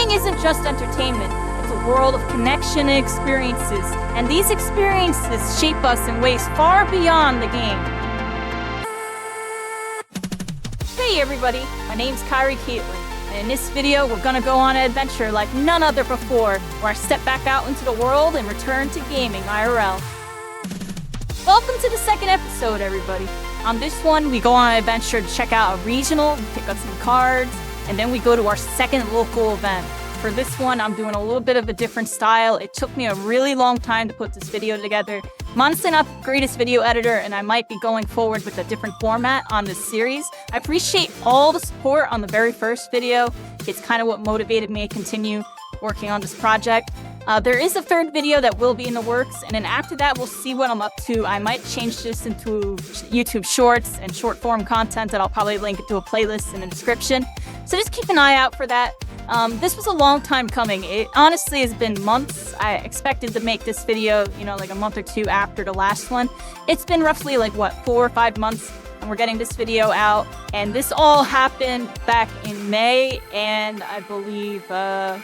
Gaming isn't just entertainment. It's a world of connection and experiences, and these experiences shape us in ways far beyond the game. Hey everybody, my name's Kyrie Caitlin, and in this video we're gonna go on an adventure like none other before, where I step back out into the world and return to gaming IRL. Welcome to the second episode, everybody. On this one, we go on an adventure to check out a regional, pick up some cards, and then we go to our second local event. For this one, I'm doing a little bit of a different style. It took me a really long time to put this video together. I'm honestly not the greatest video editor, and I might be going forward with a different format on this series. I appreciate all the support on the very first video. It's kind of what motivated me to continue working on this project. There is a third video that will be in the works, and then after that, we'll see what I'm up to. I might change this into YouTube Shorts and short form content that I'll probably link to a playlist in the description. So just keep an eye out for that. This was a long time coming. It honestly has been months. I expected to make this video, like a month or two after the last one. It's been roughly 4 or 5 months, and we're getting this video out. And this all happened back in May, and I believe the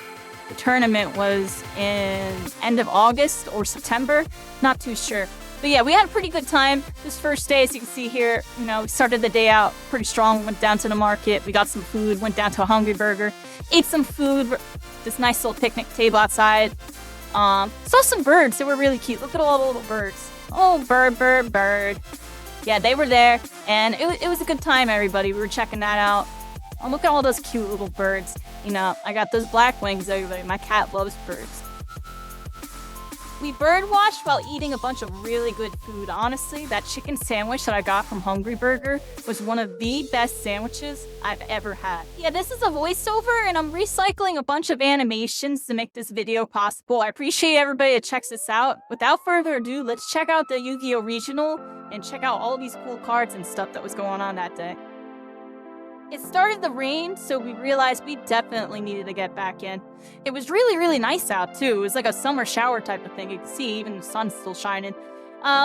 tournament was in end of August or September. Not too sure. But yeah, we had a pretty good time this first day. As you can see here, we started the day out pretty strong. Went down to the market. We got some food. Went down to a Hungry Burger. Ate some food. This nice little picnic table outside. Saw some birds. They were really cute. Look at all the little birds. Oh, bird. Yeah, they were there. And it was a good time, everybody. We were checking that out. Oh, look at all those cute little birds. I got those Blackwings, everybody. My cat loves birds. We bird watched while eating a bunch of really good food. Honestly, that chicken sandwich that I got from Hungry Burger was one of the best sandwiches I've ever had. Yeah, this is a voiceover, and I'm recycling a bunch of animations to make this video possible. I appreciate everybody that checks this out. Without further ado, let's check out the YuGiOh Regional and check out all these cool cards and stuff that was going on that day. It started to rain, so we realized we definitely needed to get back in. It was really, really nice out, too. It was like a summer shower type of thing. You can see even the sun's still shining.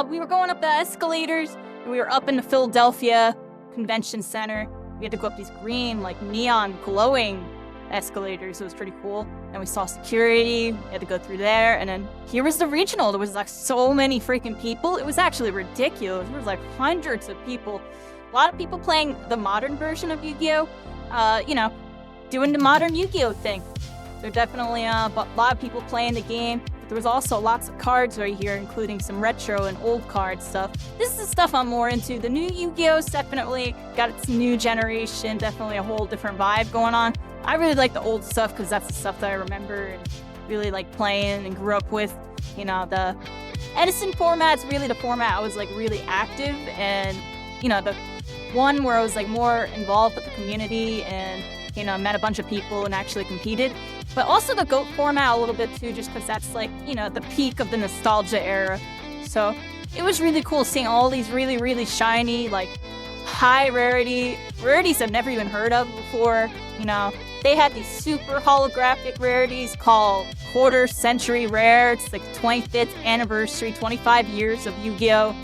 We were going up the escalators, and we were up in the Philadelphia Convention Center. We had to go up these green, neon glowing escalators. It was pretty cool. And we saw security. We had to go through there. And then here was the regional. There was so many freaking people. It was actually ridiculous. There was hundreds of people. A lot of people playing the modern version of Yu-Gi-Oh! Doing the modern Yu-Gi-Oh! Thing. There are definitely a lot of people playing the game. But there was also lots of cards right here, including some retro and old card stuff. This is the stuff I'm more into. The new Yu-Gi-Oh's definitely got its new generation. Definitely a whole different vibe going on. I really like the old stuff because that's the stuff that I remember and really like playing and grew up with. The Edison format's really the format I was really active, and the one where I was more involved with the community and met a bunch of people and actually competed. But also the GOAT format a little bit too, just because that's the peak of the nostalgia era. So it was really cool seeing all these really, really shiny, high rarities I've never even heard of before. They had these super holographic rarities called Quarter Century Rare. It's 25th anniversary, 25 years of YuGiOh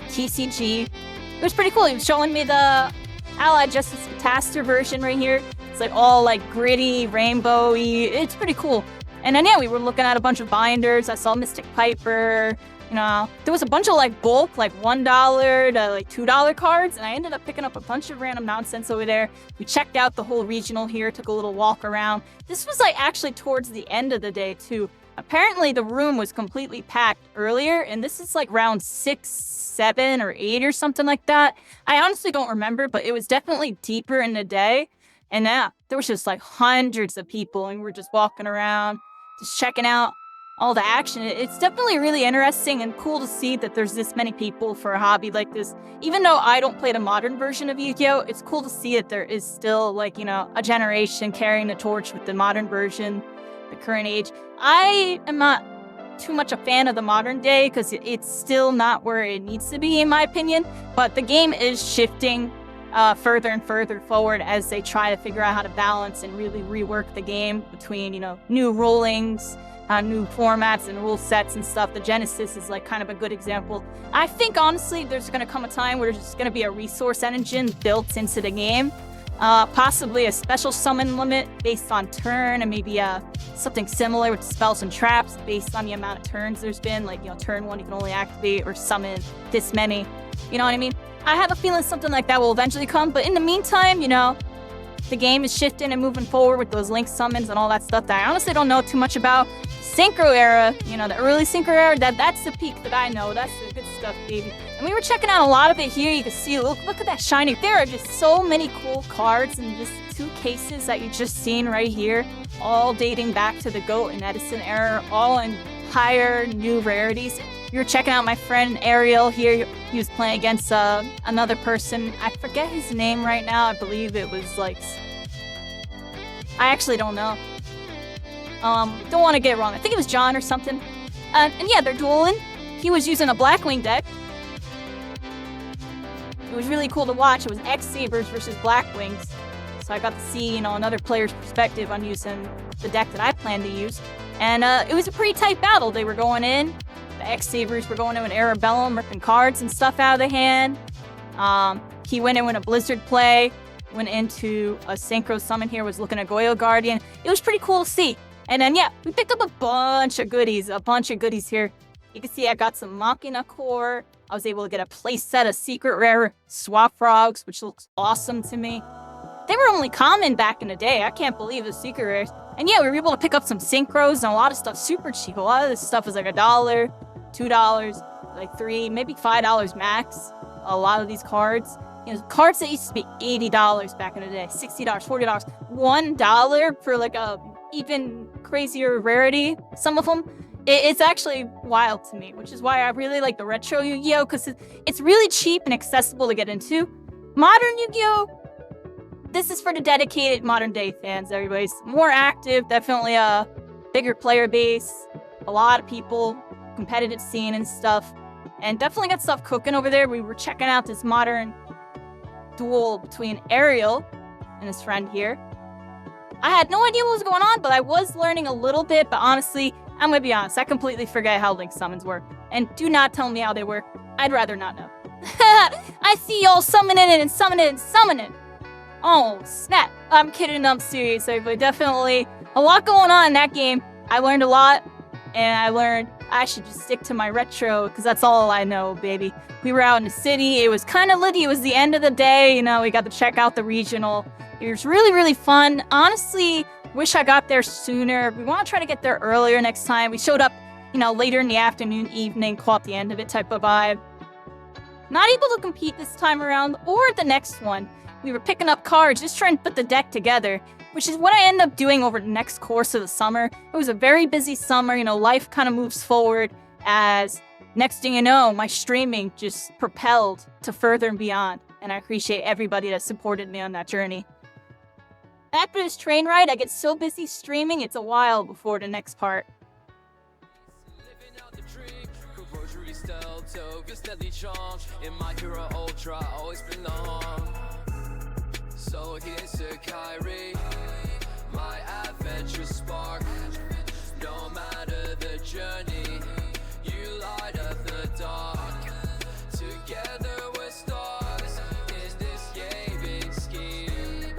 TCG. It was pretty cool. He was showing me the Allied Justice Catastor version right here. It's all gritty, rainbowy. It's pretty cool. And then we were looking at a bunch of binders. I saw Mystic Piper. There was a bunch of bulk, $1 to $2 cards, and I ended up picking up a bunch of random nonsense over there. We checked out the whole regional here, took a little walk around. This was actually towards the end of the day too. Apparently the room was completely packed earlier, and this is round 6, 7, or 8 or something like that. I honestly don't remember, but it was definitely deeper in the day. And there was just hundreds of people, and we're just walking around, just checking out all the action. It's definitely really interesting and cool to see that there's this many people for a hobby like this. Even though I don't play the modern version of Yu-Gi-Oh!, it's cool to see that there is still a generation carrying the torch with the modern version, the current age. I am not too much a fan of the modern day because it's still not where it needs to be, in my opinion. But the game is shifting further and further forward as they try to figure out how to balance and really rework the game between new rulings, new formats and rule sets and stuff. The Genesis is kind of a good example. I think honestly there's going to come a time where there's just going to be a resource engine built into the game. Possibly a special summon limit based on turn, and maybe something similar with spells and traps based on the amount of turns there's been. Like, turn 1 you can only activate or summon this many. You know what I mean? I have a feeling something like that will eventually come, but in the meantime, the game is shifting and moving forward with those link summons and all that stuff that I honestly don't know too much about. Synchro era, the early Synchro era, that's the peak that I know. That's the good stuff, baby. And we were checking out a lot of it here. You can see, look at that shiny. There are just so many cool cards in just 2 cases that you just seen right here, all dating back to the GOAT and Edison era, all in higher new rarities. We were checking out my friend Ariel here. He was playing against another person. I forget his name right now. I believe it was like... I actually don't know. Don't want to get it wrong. I think it was John or something. And yeah, they're dueling. He was using a Blackwing deck. It was really cool to watch. It was X-Sabers versus Blackwings. So I got to see, another player's perspective on using the deck that I plan to use. And it was a pretty tight battle. They were going in. The X-Sabers were going in with Arabellum, ripping cards and stuff out of the hand. He went in with a Blizzard play. Went into a Synchro summon here. Was looking at YuGiOh Guardian. It was pretty cool to see. And then, yeah, we picked up a bunch of goodies here. You can see I got some Machina Core. I was able to get a playset of Secret Rare Swap Frogs, which looks awesome to me. They were only common back in the day. I can't believe the Secret Rares. And yeah, we were able to pick up some Synchros and a lot of stuff super cheap. A lot of this stuff was like $1, $2, like $3, maybe $5 max. A lot of these cards. Cards that used to be $80 back in the day, $60, $40, $1 for like a even crazier rarity. Some of them, it's actually wild to me, which is why I really like the retro Yu-Gi-Oh, because it's really cheap and accessible to get into. Modern Yu-Gi-Oh, this is for the dedicated modern day fans. Everybody's more active, definitely a bigger player base, a lot of people, competitive scene and stuff, and definitely got stuff cooking over there. We were checking out this modern duel between Ariel and his friend here. I had no idea what was going on, but I was learning a little bit. But honestly, I'm gonna be honest, I completely forget how link summons work. And do not tell me how they work. I'd rather not know. I see y'all summoning it and summoning it and summoning. Oh, snap. I'm kidding, I'm serious, everybody. Definitely a lot going on in that game. I learned a lot, and I learned I should just stick to my retro, because that's all I know, baby. We were out in the city. It was kind of litty. It was the end of the day. We got to check out the regional. It was really, really fun. Honestly, wish I got there sooner. We want to try to get there earlier next time. We showed up, later in the afternoon, evening, caught the end of it type of vibe. Not able to compete this time around, or the next one. We were picking up cards, just trying to put the deck together, which is what I ended up doing over the next course of the summer. It was a very busy summer. Life kind of moves forward as next thing you know, my streaming just propelled to further and beyond. And I appreciate everybody that supported me on that journey. After this train ride, I get so busy streaming, it's a while before the next part. So here's to Kyrie, my adventure spark. No matter the journey, you light up the dark. Together we're stars in this gaming scheme.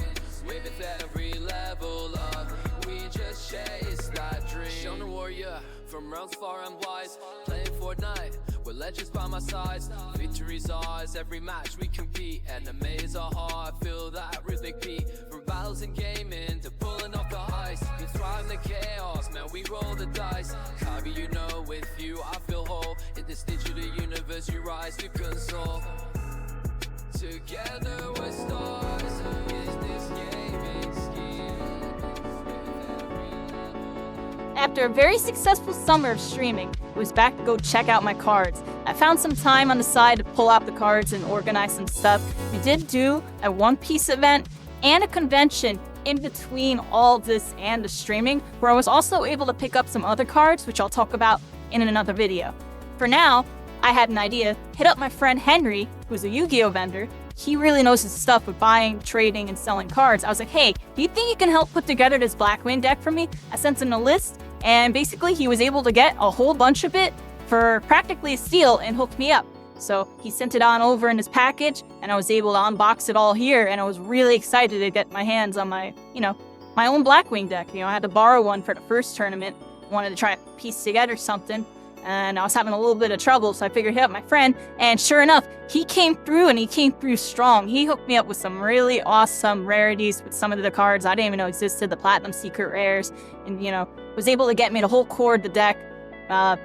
With every level up, we just chase that dream. Shown a warrior from realms far and wise, playing Fortnite with legends by my sides. Victory's ours, every match we compete. Enemies are hard, feel that rhythmic beat. From battles and gaming to pulling off the heist, we thrive in the chaos, man, we roll the dice. Kyrie, with you I feel whole. In this digital universe you rise to console. Together we're stars, is this gaming scheme. After a very successful summer of streaming, it was back to go check out my cards. I found some time on the side to pull out the cards and organize some stuff. We did do a One Piece event and a convention in between all this and the streaming, where I was also able to pick up some other cards, which I'll talk about in another video. For now, I had an idea. Hit up my friend Henry, who's a Yu-Gi-Oh vendor. He really knows his stuff with buying, trading, and selling cards. I was like, hey, do you think you can help put together this Blackwing deck for me? I sent him a list, and basically he was able to get a whole bunch of it for practically a steal and hooked me up. So he sent it on over in his package, and I was able to unbox it all here, and I was really excited to get my hands on my, my own Blackwing deck. I had to borrow one for the first tournament. I wanted to try to piece together something, and I was having a little bit of trouble, so I figured hit up my friend, and sure enough, he came through, and he came through strong. He hooked me up with some really awesome rarities with some of the cards I didn't even know existed, the Platinum Secret Rares, and, was able to get me the whole core of the deck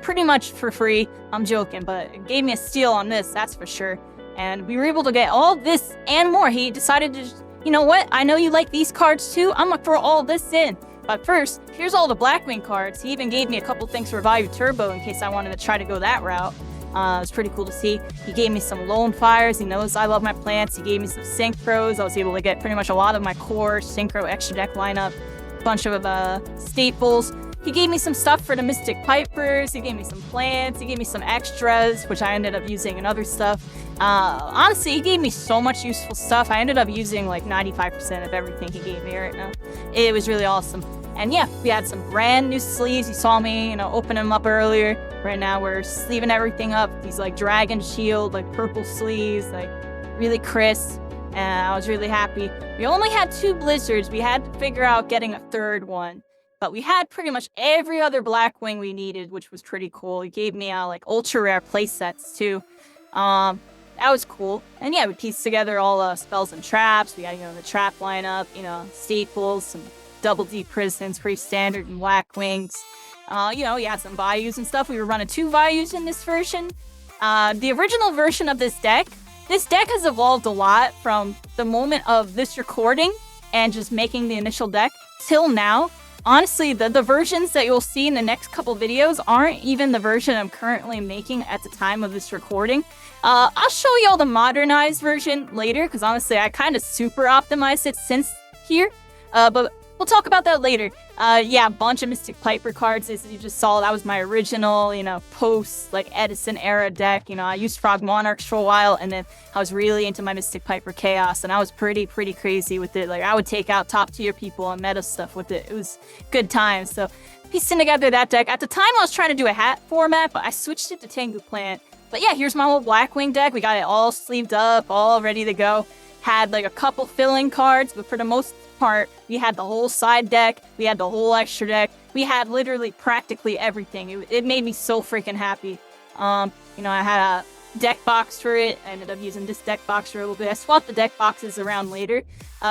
pretty much for free. I'm joking, but it gave me a steal on this, that's for sure. And we were able to get all this and more. He decided to just, you know what, I know you like these cards too, I'm gonna throw all this in. But first, here's all the Blackwing cards. He even gave me a couple things for Value Turbo in case I wanted to try to go that route. It was pretty cool to see. He gave me some Lone Fires. He knows I love my plants. He gave me some Synchros. I was able to get pretty much a lot of my core Synchro extra deck lineup. A bunch of staples. He gave me some stuff for the Mystic Pipers. He gave me some plants. He gave me some extras, which I ended up using in other stuff. Honestly, he gave me so much useful stuff. I ended up using like 95% of everything he gave me right now. It was really awesome. And yeah, we had some brand new sleeves. You saw me, open them up earlier. Right now we're sleeving everything up. These like Dragon Shield, like purple sleeves, like really crisp. And I was really happy. We only had 2 Blizzards. We had to figure out getting a 3rd one. But we had pretty much every other Blackwing we needed, which was pretty cool. He gave me like ultra rare playsets too. That was cool. And yeah, we pieced together all spells and traps. We had the trap lineup, staples, some Double D Prisons, pretty standard, and Blackwings. We had some Bayous and stuff. We were running 2 Bayous in this version. The original version of this deck has evolved a lot from the moment of this recording and just making the initial deck till now. Honestly, the versions that you'll see in the next couple videos aren't even the version I'm currently making at the time of this recording. I'll show you all the modernized version later, because honestly, I kind of super optimized it since here. But we'll talk about that later. Yeah, a bunch of Mystic Piper cards, as you just saw. That was my original, post, Edison era deck. I used Frog Monarchs for a while, and then I was really into my Mystic Piper Chaos, and I was pretty crazy with it. I would take out top tier people on meta stuff with it. It was good times. So, piecing together that deck. At the time, I was trying to do a hat format, but I switched it to Tengu Plant. But yeah, here's my whole Blackwing deck. We got it all sleeved up, all ready to go. Had a couple filling cards, but for the most part, we had the whole side deck, we had the whole extra deck, we had literally practically everything. It made me so freaking happy. I had a deck box for it. I ended up using this deck box for a little bit. I swapped the deck boxes around later.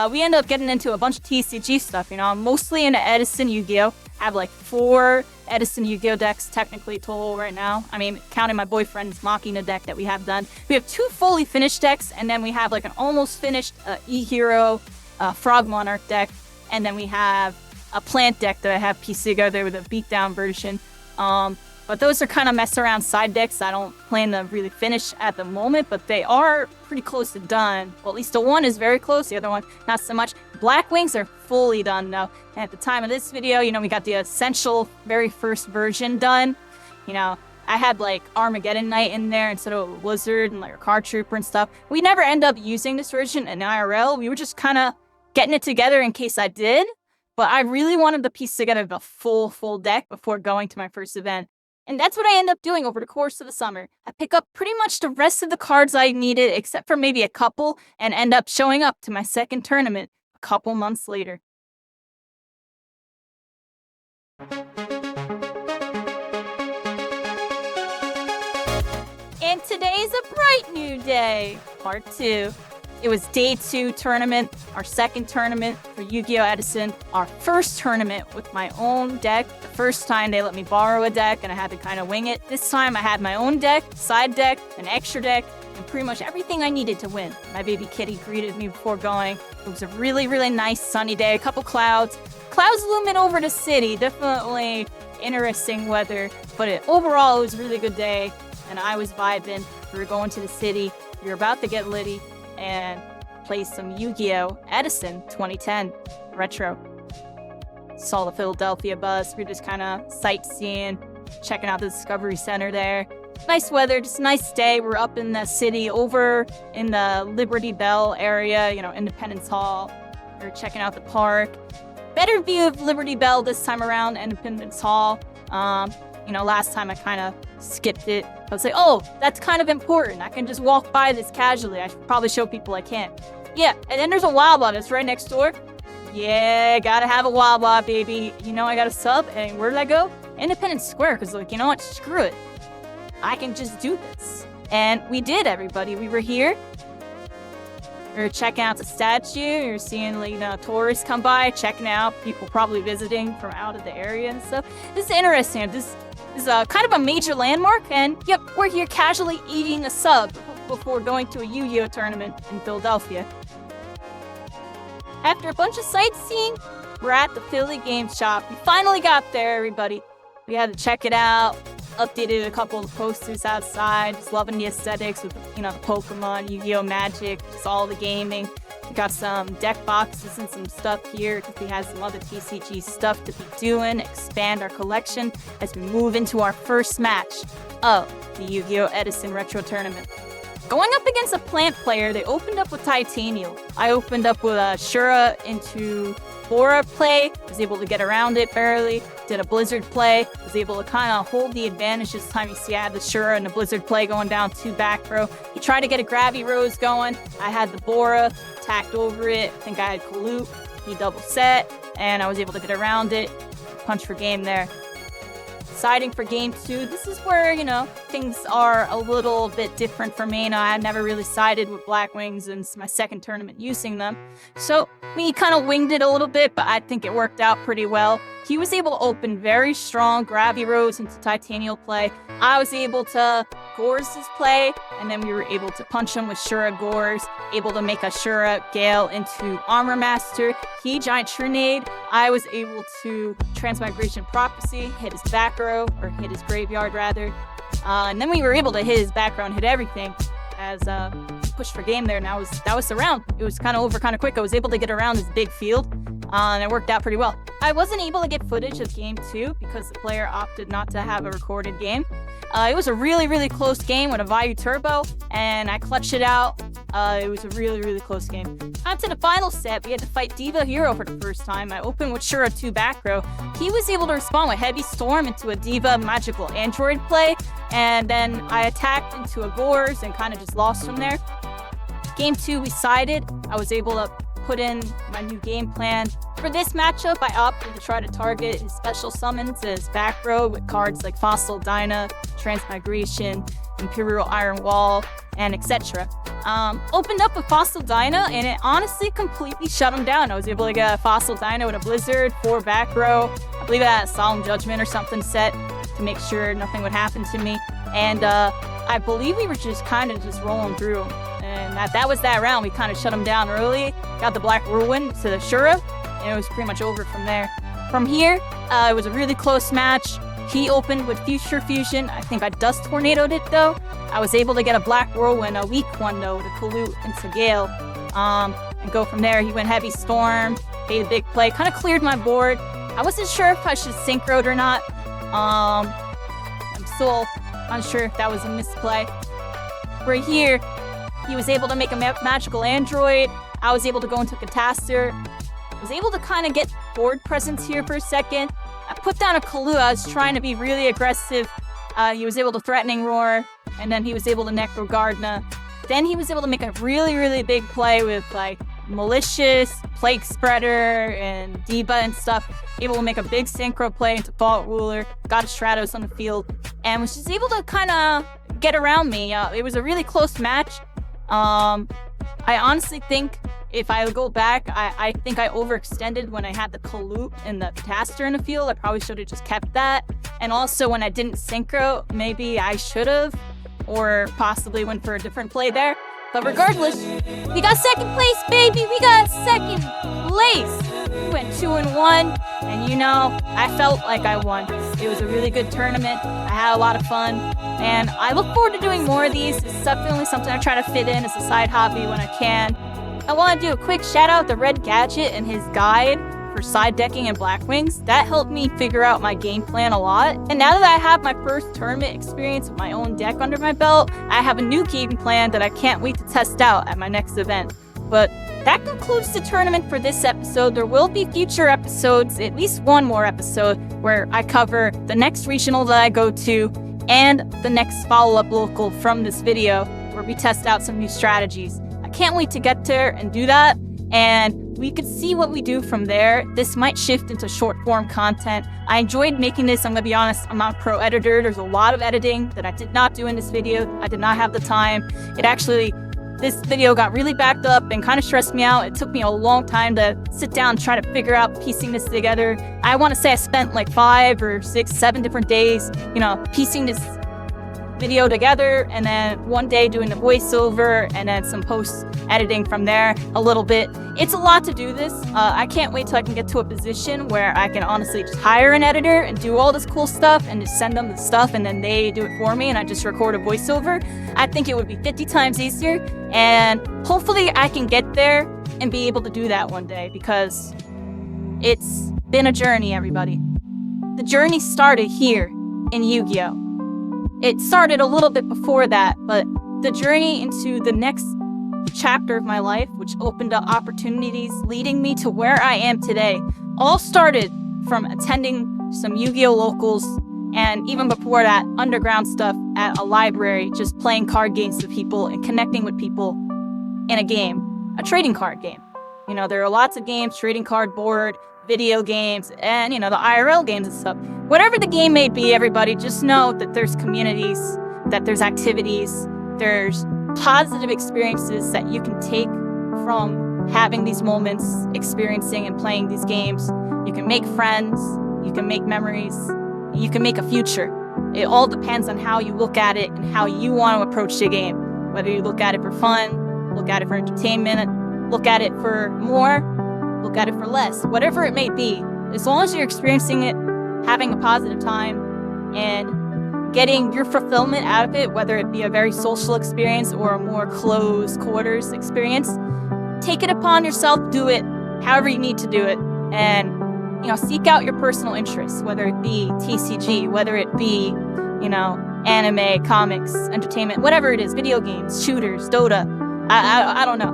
We ended up getting into a bunch of TCG stuff. I'm mostly into Edison YuGiOh. I have 4 Edison YuGiOh decks technically total right now. I mean, counting my boyfriend's Machina deck that we have done. We have 2 fully finished decks, and then we have an almost finished E-Hero Frog Monarch deck, and then we have a plant deck that I have pieced together with a beatdown version. But those are kind of mess around side decks I don't plan to really finish at the moment, but they are pretty close to done. Well, at least the one is very close, the other one not so much. Blackwings are fully done now. And at the time of this video, we got the essential very first version done. I had Armageddon Knight in there instead of a Wizard and a Card Trooper and stuff. We never end up using this version in IRL. We were just kind of getting it together in case I did. But I really wanted to piece together the full deck before going to my first event. And that's what I end up doing over the course of the summer. I pick up pretty much the rest of the cards I needed, except for maybe a couple, and end up showing up to my second tournament a couple months later. And today's a bright new day, part 2. It was day 2 tournament, our second tournament for YuGiOh Edison, our first tournament with my own deck. The first time they let me borrow a deck and I had to kind of wing it. This time I had my own deck, side deck, an extra deck, and pretty much everything I needed to win. My baby kitty greeted me before going. It was a really nice sunny day, a couple clouds. Clouds looming over the city, definitely interesting weather, but overall it was a really good day and I was vibing. We were going to the city, we were about to get litty and play some YuGiOh Edison 2010 Retro. Saw the Philadelphia bus. We were just kind of sightseeing, checking out the Discovery Center there. Nice weather, just a nice day. We're up in the city, over in the Liberty Bell area, Independence Hall. We're checking out the park. Better view of Liberty Bell this time around, Independence Hall. Last time I kind of skipped it. I would say, oh, that's kind of important. I can just walk by this casually. I should probably show people I can't. Yeah, and then there's a Wildbot that's right next door. Yeah, gotta have a Wildbot, baby. You know I got a sub, and where did I go? Independence Square, because like, you know what? Screw it. I can just do this. And we did, everybody. We were here. We were checking out the statue. You were seeing, like, you know, tourists come by, checking out, people probably visiting from out of the area and stuff. This is interesting. This is kind of a major landmark, and yep, we're here casually eating a sub before going to a YuGiOh tournament in Philadelphia. After a bunch of sightseeing, we're at the Philly Game Shop. We finally got there, everybody. We had to check it out. Updated a couple of posters outside. Just loving the aesthetics with, you know, the Pokemon, Yu-Gi-Oh! Magic, just all the gaming. We got some deck boxes and some stuff here because we had some other TCG stuff to be doing, expand our collection as we move into our first match of the Yu-Gi-Oh! Edison Retro Tournament. Going up against a plant player, they opened up with Titanium. I opened up with Shura into Bora play, was able to get around it barely, did a Blizzard play, was able to kind of hold the advantage this time. You see I had the Shura and the Blizzard play going down 2 back row. He tried to get a Gravity Rose going. I had the Bora, attacked over it. I think I had Kalute. He double set, and I was able to get around it. Punch for game there. Siding for game 2, this is where, you know, things are a little bit different for me. I had never really sided with Blackwings, and it's my second tournament using them. So we kind of winged it a little bit, but I think it worked out pretty well. He was able to open very strong Gravity Rose into Titanial play. I was able to Gores his play, and then we were able to punch him with Shura Gores, able to make a Shura Gale into Armor Master. He Giant Trinade. I was able to Transmigration Prophecy, hit his back row, or hit his graveyard rather. And then we were able to hit his back row and hit everything as push for game there. And that was the round. It was kind of over kind of quick. I was able to get around this big field, and it worked out pretty well. I wasn't able to get footage of game 2 because the player opted not to have a recorded game. It was a really, really close game with a Vayu Turbo, and I clutched it out. It was a really, really close game. On to the final set, we had to fight Diva Hero for the first time. I opened with Shura 2 back row. He was able to respond with Heavy Storm into a Diva Magical Android play, and then I attacked into a Gores and kind of just lost from there. Game 2, we sided. I was able to put in my new game plan. For this matchup, I opted to try to target his special summons as back row with cards like Fossil Dyna, Transmigration, Imperial Iron Wall, and etc. Opened up with Fossil Dyna, and it honestly completely shut him down. I was able to get a Fossil Dyna with a Blizzard, 4 back row. I believe I had a Solemn Judgment or something set to make sure nothing would happen to me. And I believe we were just kind of just rolling through him. And that was that round. We kind of shut him down early, got the Black Whirlwind to the Shura, and it was pretty much over from there. From here, it was a really close match. He opened with Future Fusion. I think I Dust Tornadoed it though. I was able to get a Black Whirlwind, a weak one though, to Kalute into Gale. And go from there. He went Heavy Storm, made a big play, kind of cleared my board. I wasn't sure if I should Synchroed or not. I'm still unsure if that was a misplay. Right here, he was able to make a Magical Android. I was able to go into Catastor. I was able to kind of get board presence here for a second. I put down a Kalua. I was trying to be really aggressive. He was able to Threatening Roar, and then he was able to Necro Gardna. Then he was able to make a really, really big play with like Malicious, Plague Spreader, and Diva and stuff. Able to make a big Synchro play into Vault Ruler. Got a Stratos on the field, and was just able to kind of get around me. It was a really close match. I honestly think if I go back, I think I overextended when I had the Kalute and the Catastor in the field. I probably should have just kept that. And also when I didn't Synchro, maybe I should have, or possibly went for a different play there. But regardless, we got second place, baby! We got second place! We went 2-1, and you know, I felt like I won. It was a really good tournament. I had a lot of fun, and I look forward to doing more of these. It's definitely something I try to fit in as a side hobby when I can. I want to do a quick shout out to Red Gadget and his guide for side decking and Blackwings. That helped me figure out my game plan a lot. And now that I have my first tournament experience with my own deck under my belt, I have a new game plan that I can't wait to test out at my next event. But that concludes the tournament for this episode. There will be future episodes, at least one more episode, where I cover the next regional that I go to, and the next follow-up local from this video where we test out some new strategies. I can't wait to get there and do that, and we could see what we do from there. This might shift into short-form content. I enjoyed making this, I'm gonna be honest, I'm not a pro editor. There's a lot of editing that I did not do in this video. I did not have the time. This video got really backed up and kind of stressed me out. It took me a long time to sit down and try to figure out piecing this together. I want to say I spent like 5 or 6, 7 different days, piecing this video together, and then one day doing the voiceover, and then some post editing from there a little bit. It's a lot to do this. I can't wait till I can get to a position where I can honestly just hire an editor and do all this cool stuff and just send them the stuff and then they do it for me and I just record a voiceover. I think it would be 50 times easier, and hopefully I can get there and be able to do that one day, because it's been a journey, everybody. The journey started here in Yu-Gi-Oh! It started a little bit before that, but the journey into the next chapter of my life, which opened up opportunities leading me to where I am today, all started from attending some Yu-Gi-Oh! Locals, and even before that, underground stuff at a library, just playing card games with people and connecting with people in a game, a trading card game. There are lots of games, trading card board, video games, and, the IRL games and stuff. Whatever the game may be, everybody, just know that there's communities, that there's activities, there's positive experiences that you can take from having these moments, experiencing and playing these games. You can make friends, you can make memories, you can make a future. It all depends on how you look at it and how you want to approach the game. Whether you look at it for fun, look at it for entertainment, look at it for more, look at it for less, whatever it may be. As long as you're experiencing it, having a positive time, and getting your fulfillment out of it, whether it be a very social experience or a more closed quarters experience, take it upon yourself, do it however you need to do it, and seek out your personal interests, whether it be TCG, whether it be anime, comics, entertainment, whatever it is, video games, shooters, Dota. I don't know.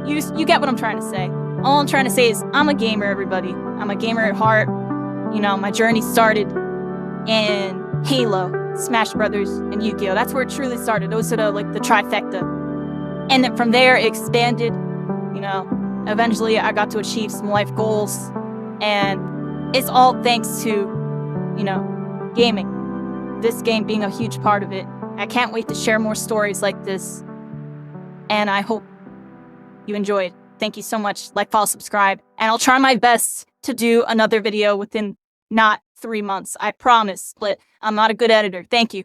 You get what I'm trying to say. All I'm trying to say is I'm a gamer, everybody. I'm a gamer at heart. My journey started in Halo, Smash Brothers, and Yu-Gi-Oh! That's where it truly started. Those are the trifecta. And then from there, it expanded. Eventually I got to achieve some life goals. And it's all thanks to, gaming. This game being a huge part of it. I can't wait to share more stories like this. And I hope you enjoyed. Thank you so much. Like, follow, subscribe. And I'll try my best to do another video within not 3 months. I promise. But I'm not a good editor. Thank you.